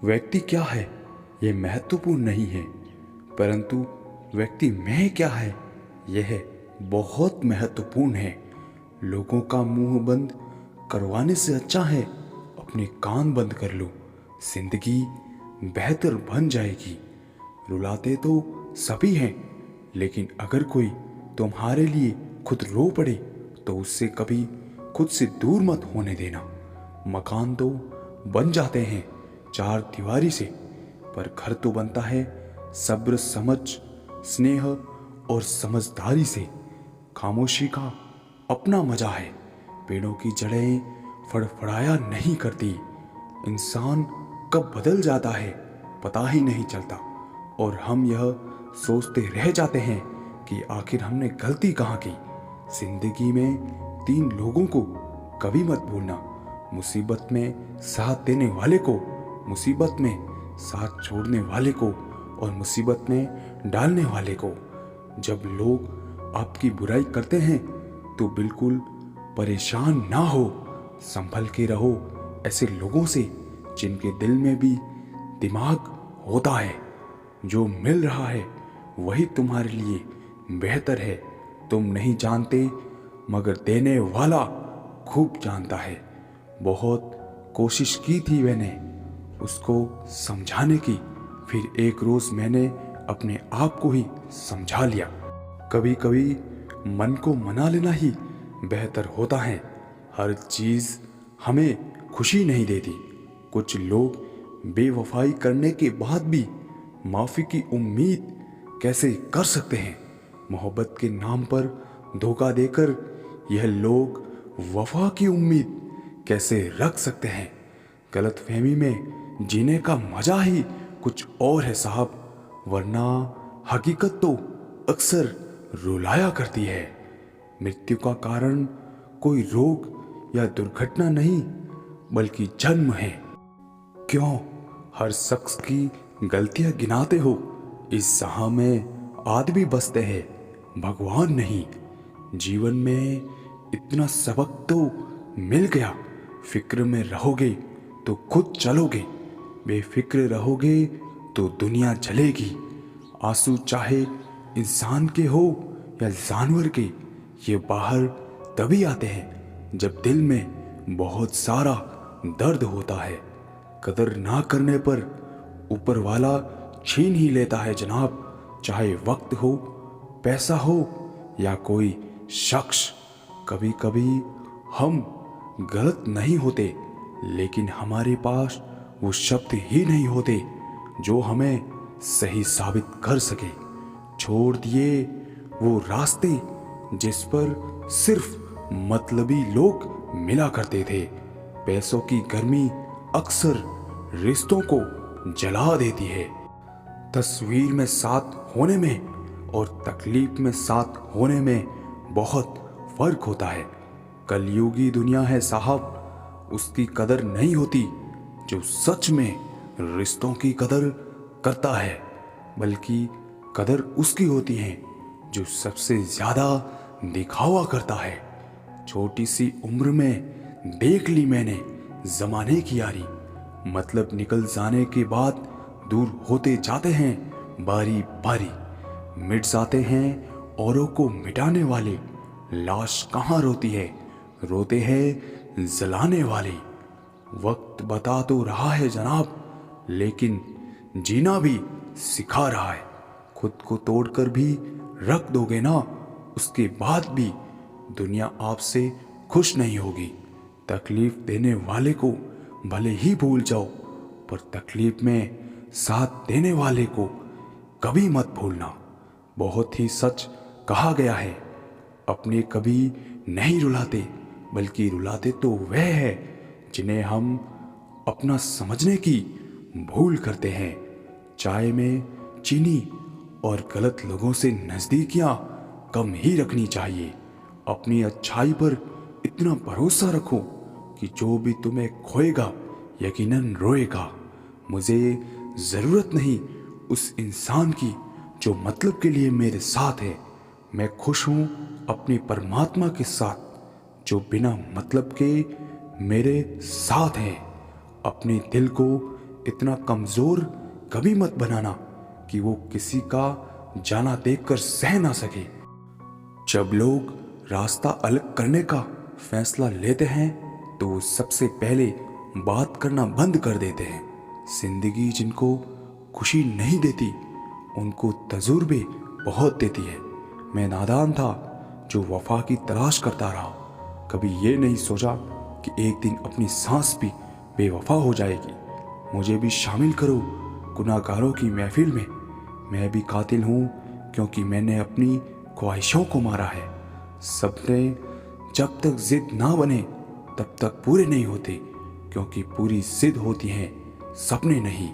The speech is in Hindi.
व्यक्ति क्या है ये महत्वपूर्ण नहीं है, परंतु व्यक्ति मैं क्या है यह बहुत महत्वपूर्ण है। लोगों का मुंह बंद करवाने से अच्छा है अपने कान बंद कर लो, जिंदगी बेहतर बन जाएगी। रुलाते तो सभी हैं, लेकिन अगर कोई तुम्हारे लिए खुद रो पड़े तो उससे कभी खुद से दूर मत होने देना। मकान तो बन जाते हैं चार दीवारी से, पर घर तो बनता है सब्र, समझ, स्नेह और समझदारी से। खामोशी का अपना मजा है, पेड़ों की जड़ें फड़फड़ाया नहीं करती। इंसान कब बदल जाता है पता ही नहीं चलता, और हम यह सोचते रह जाते हैं कि आखिर हमने गलती कहाँ की। जिंदगी में तीन लोगों को कभी मत भूलना, मुसीबत में साथ देने वाले को, मुसीबत में साथ छोड़ने वाले को, और मुसीबत में डालने वाले को। जब लोग आपकी बुराई करते हैं तो बिल्कुल परेशान ना हो, संभल के रहो ऐसे लोगों से जिनके दिल में भी दिमाग होता है। जो मिल रहा है वही तुम्हारे लिए बेहतर है। तुम नहीं जानते मगर देने वाला खूब जानता है। बहुत कोशिश की थी मैंने उसको समझाने की, फिर एक रोज मैंने अपने आप को ही समझा लिया। कभी कभी मन को मना लेना ही बेहतर होता है। हर चीज हमें खुशी नहीं देती। कुछ लोग बेवफाई करने के बाद भी माफी की उम्मीद कैसे कर सकते हैं? मोहब्बत के नाम पर धोखा देकर यह लोग वफा की उम्मीद कैसे रख सकते हैं? गलतफहमी में जीने का मजा ही कुछ और है साहब, वरना हकीकत तो अक्सर रुलाया करती है। मृत्यु का कारण कोई रोग या दुर्घटना नहीं बल्कि जन्म है। क्यों हर शख्स की गलतियां गिनाते हो? इस जहां में आदमी बसते हैं, भगवान नहीं। जीवन में इतना सबक तो मिल गया, फिक्र में रहोगे तो खुद चलोगे, बेफिक्र रहोगे तो दुनिया चलेगी। आंसू चाहे इंसान के हो या जानवर के, ये बाहर तभी आते हैं जब दिल में बहुत सारा दर्द होता है। कदर ना करने पर ऊपर वाला छीन ही लेता है जनाब, चाहे वक्त हो, पैसा हो या कोई शख्स। कभी कभी हम गलत नहीं होते, लेकिन हमारे पास वो शब्द ही नहीं होते जो हमें सही साबित कर सके। छोड़ दिए वो रास्ते जिस पर सिर्फ मतलबी लोग मिला करते थे। पैसों की गर्मी अक्सर रिश्तों को जला देती है। तस्वीर में साथ होने में और तकलीफ में साथ होने में बहुत फर्क होता है। कलयुगी दुनिया है साहब, उसकी कदर नहीं होती जो सच में रिश्तों की कदर करता है, बल्कि कदर उसकी होती है जो सबसे ज्यादा दिखावा करता है। छोटी सी उम्र में देख ली मैंने जमाने की यारी, मतलब निकल जाने के बाद दूर होते जाते हैं बारी बारी। मिट जाते हैं औरों को मिटाने वाले, लाश कहाँ रोती है, रोते हैं जलाने वाले। वक्त बता तो रहा है जनाब, लेकिन जीना भी सिखा रहा है। खुद को तोड़कर भी रख दोगे ना, उसके बाद भी दुनिया आपसे खुश नहीं होगी। तकलीफ देने वाले को भले ही भूल जाओ, पर तकलीफ में साथ देने वाले को कभी मत भूलना। बहुत ही सच कहा गया है, अपने कभी नहीं रुलाते, बल्कि रुलाते तो वह है जिन्हें हम अपना समझने की भूल करते हैं। चाय में चीनी और गलत लोगों से नजदीकियां कम ही रखनी चाहिए। अपनी अच्छाई पर इतना भरोसा रखो कि जो भी तुम्हें खोएगा यकीनन रोएगा। मुझे जरूरत नहीं उस इंसान की जो मतलब के लिए मेरे साथ है। मैं खुश हूं अपने परमात्मा के साथ जो बिना मतलब के मेरे साथ है। अपने दिल को इतना कमजोर कभी मत बनाना कि वो किसी का जाना देखकर सह ना सके। जब लोग रास्ता अलग करने का फैसला लेते हैं तो वो सबसे पहले बात करना बंद कर देते हैं। जिंदगी जिनको खुशी नहीं देती उनको तजुर्बे बहुत देती है। मैं नादान था जो वफा की तलाश करता रहा, कभी ये नहीं सोचा कि एक दिन अपनी सांस भी बेवफा हो जाएगी। मुझे भी शामिल करो गुनाहगारों की महफिल में। मैं भी कातिल हूँ क्योंकि मैंने अपनी ख्वाहिशों को मारा है। सपने जब तक जिद ना बने तब तक पूरे नहीं होते, क्योंकि पूरी जिद होती हैं सपने नहीं।